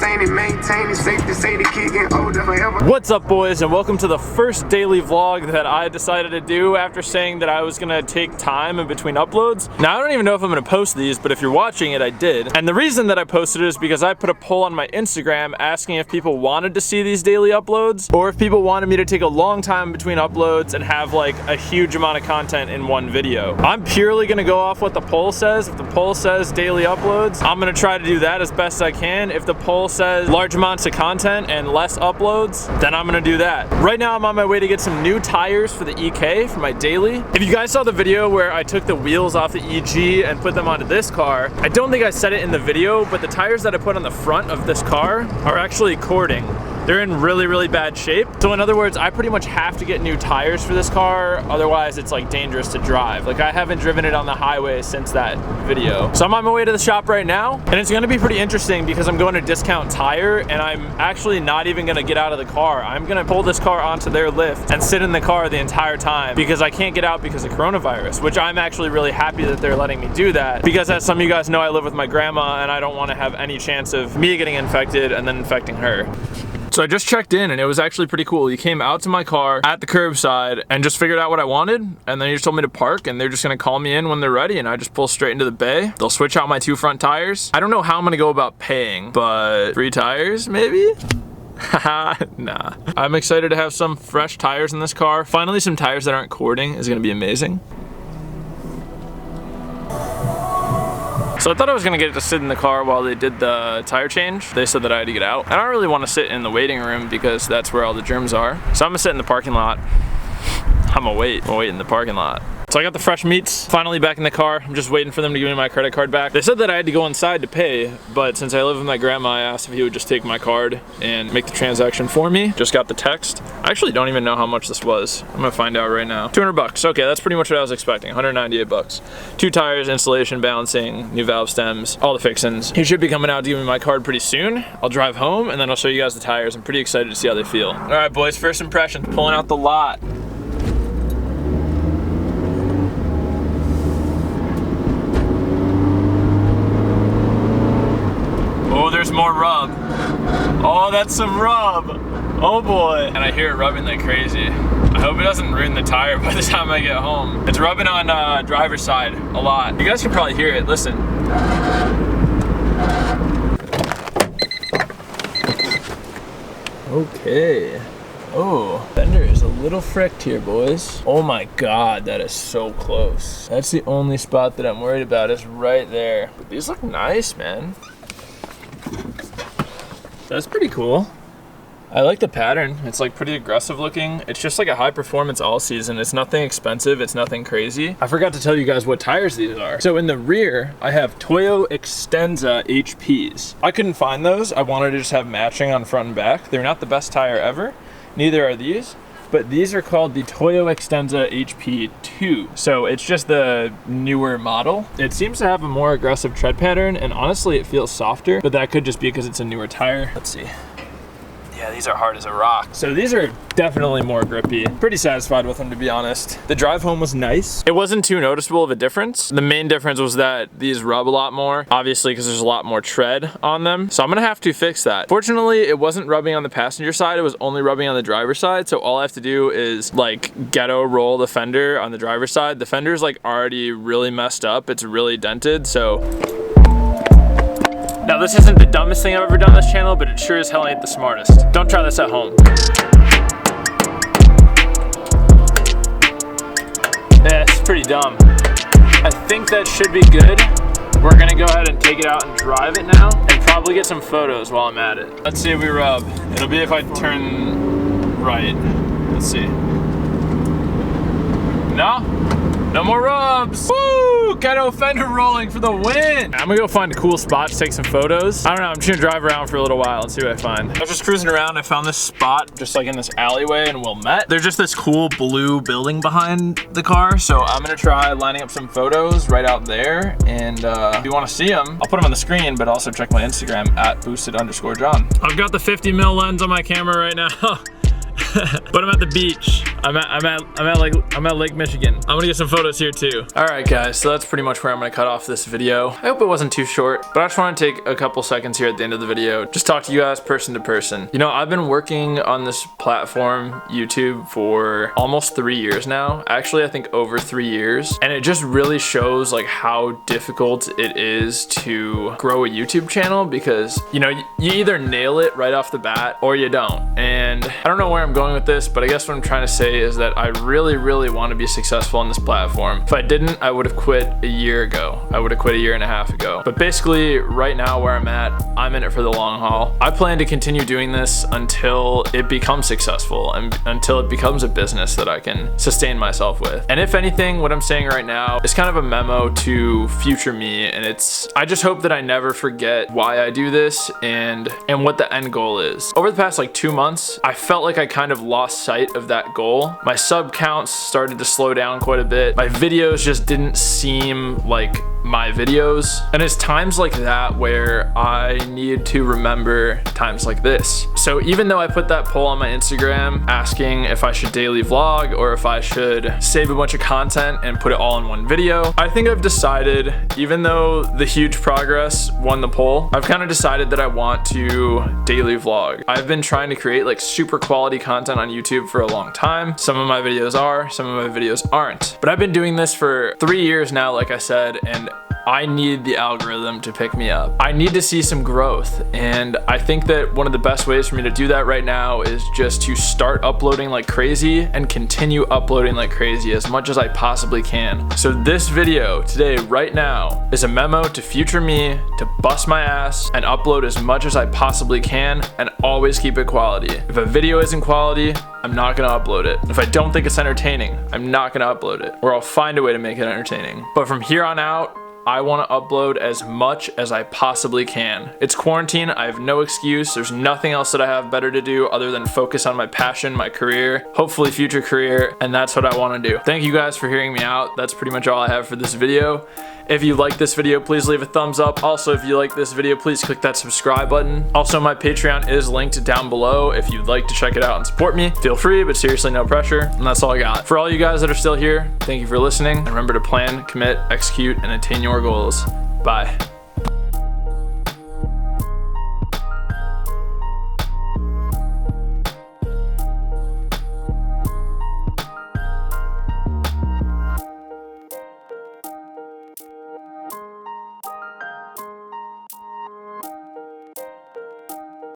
insane and maintain it. Safe to say the kid getting older forever. What's up, boys, and welcome to the first daily vlog that I decided to do after saying that I was gonna take time in between uploads. Now, I don't even know if I'm gonna post these, but if you're watching it, I did. And the reason that I posted it is because I put a poll on my Instagram asking if people wanted to see these daily uploads, or if people wanted me to take a long time between uploads and have like a huge amount of content in one video. I'm purely gonna go off what the poll says. If the poll says daily uploads, I'm gonna try to do that as best I can. If the poll says large amounts of content and less uploads, then I'm gonna do that. Right now I'm on my way to get some new tires for the EK for my daily. If you guys saw the video where I took the wheels off the EG and put them onto this car, I don't think I said it in the video, but the tires that I put on the front of this car are actually cording. They're in really, really bad shape. So in other words, I pretty much have to get new tires for this car, otherwise it's like dangerous to drive. Like, I haven't driven it on the highway since that video. So I'm on my way to the shop right now, and it's gonna be pretty interesting because I'm going to Discount Tire, and I'm actually not even gonna get out of the car. I'm gonna pull this car onto their lift and sit in the car the entire time because I can't get out because of coronavirus, which I'm actually really happy that they're letting me do that, because as some of you guys know, I live with my grandma and I don't wanna have any chance of me getting infected and then infecting her. So I just checked in and it was actually pretty cool. He came out to my car at the curbside and just figured out what I wanted, and then he just told me to park and they're just gonna call me in when they're ready, and I just pull straight into the bay. They'll switch out my 2 front tires. I don't know how I'm gonna go about paying, but 3 tires maybe? Haha, nah. I'm excited to have some fresh tires in this car. Finally some tires that aren't cording is gonna be amazing. So I thought I was gonna get to sit in the car while they did the tire change. They said that I had to get out. I don't really wanna sit in the waiting room because that's where all the germs are. So I'm gonna sit in the parking lot. I'm gonna wait in the parking lot. So I got the fresh meats finally back in the car. I'm just waiting for them to give me my credit card back. They said that I had to go inside to pay, but since I live with my grandma, I asked if he would just take my card and make the transaction for me. Just got the text. I actually don't even know how much this was. I'm gonna find out right now. 200 bucks. Okay, that's pretty much what I was expecting. 198 bucks. 2 tires, installation, balancing, new valve stems, all the fixings. He should be coming out to give me my card pretty soon. I'll drive home and then I'll show you guys the tires. I'm pretty excited to see how they feel. All right, boys, first impressions, pulling out the lot. Oh, there's more rub. Oh, that's some rub. Oh boy. And I hear it rubbing like crazy. I hope it doesn't ruin the tire by the time I get home. It's rubbing on driver's side a lot. You guys can probably hear it, listen. Okay. Oh, fender is a little fricked here, boys. Oh my God, that is so close. That's the only spot that I'm worried about, is right there. But these look nice, man. That's pretty cool. I like the pattern. It's like pretty aggressive looking. It's just like a high performance all season. It's nothing expensive. It's nothing crazy. I forgot to tell you guys what tires these are. So in the rear, I have Toyo Extensa HPs. I couldn't find those. I wanted to just have matching on front and back. They're not the best tire ever. Neither are these. But these are called the Toyo Extensa HP II. So it's just the newer model. It seems to have a more aggressive tread pattern, and honestly it feels softer, but that could just be because it's a newer tire. Let's see. Yeah, these are hard as a rock. So these are definitely more grippy. Pretty satisfied with them, to be honest. The drive home was nice. It wasn't too noticeable of a difference. The main difference was that these rub a lot more, obviously because there's a lot more tread on them. So I'm gonna have to fix that. Fortunately, it wasn't rubbing on the passenger side. It was only rubbing on the driver's side. So all I have to do is like ghetto roll the fender on the driver's side. The fender's like already really messed up. It's really dented, so. Now this isn't the dumbest thing I've ever done on this channel, but it sure as hell ain't the smartest. Don't try this at home. Yeah, it's pretty dumb. I think that should be good. We're gonna go ahead and take it out and drive it now, and probably get some photos while I'm at it. Let's see if we rub. It'll be if I turn right. Let's see. No? No more rubs. Woo! Ghetto fender rolling for the win. I'm gonna go find a cool spot to take some photos. I don't know, I'm just gonna drive around for a little while and see what I find. I was just cruising around, I found this spot just like in this alleyway in Wilmette. There's just this cool blue building behind the car, so I'm gonna try lining up some photos right out there, and if you wanna see them, I'll put them on the screen, but also check my Instagram at boosted_John. I've got the 50mm lens on my camera right now. But I'm at the beach. I'm at Lake Michigan. I'm gonna get some photos here too. All right, guys, so that's pretty much where I'm gonna cut off this video. I hope it wasn't too short, but I just want to take a couple seconds here at the end of the video, just talk to you guys person to person. You know, I've been working on this platform, YouTube, for almost 3 years now. Actually, I think over 3 years, and it just really shows like how difficult it is to grow a YouTube channel, because you know, you either nail it right off the bat or you don't. And I don't know where I'm going with this, but I guess what I'm trying to say is that I really want to be successful on this platform. If I didn't, I would have quit a year ago. I would have quit a year and a half ago. But basically right now where I'm at, I'm in it for the long haul. I plan to continue doing this until it becomes successful and until it becomes a business that I can sustain myself with. And if anything, what I'm saying right now is kind of a memo to future me, and I just hope that I never forget why I do this and what the end goal is. Over the past like 2 months, I felt like I kind of lost sight of that goal. My sub counts started to slow down quite a bit. My videos just didn't seem like my videos. And it's times like that where I need to remember times like this. So even though I put that poll on my Instagram asking if I should daily vlog or if I should save a bunch of content and put it all in one video, I think I've decided, even though the huge progress won the poll, I've kind of decided that I want to daily vlog. I've been trying to create like super quality content on YouTube for a long time. Some of my videos are, some of my videos aren't. But I've been doing this for 3 years now, like I said, and I need the algorithm to pick me up. I need to see some growth, and I think that one of the best ways for me to do that right now is just to start uploading like crazy and continue uploading like crazy as much as I possibly can. So this video today, right now, is a memo to future me to bust my ass and upload as much as I possibly can and always keep it quality. If a video isn't quality, I'm not gonna upload it. If I don't think it's entertaining, I'm not gonna upload it, or I'll find a way to make it entertaining. But from here on out, I want to upload as much as I possibly can. It's quarantine, I have no excuse. There's nothing else that I have better to do other than focus on my passion, my career, hopefully future career, and that's what I want to do. Thank you guys for hearing me out. That's pretty much all I have for this video. If you like this video, please leave a thumbs up. Also, if you like this video, please click that subscribe button. Also, my Patreon is linked down below. If you'd like to check it out and support me, feel free, but seriously, no pressure. And that's all I got. For all you guys that are still here, thank you for listening. And remember to plan, commit, execute, and attain your goals. Bye.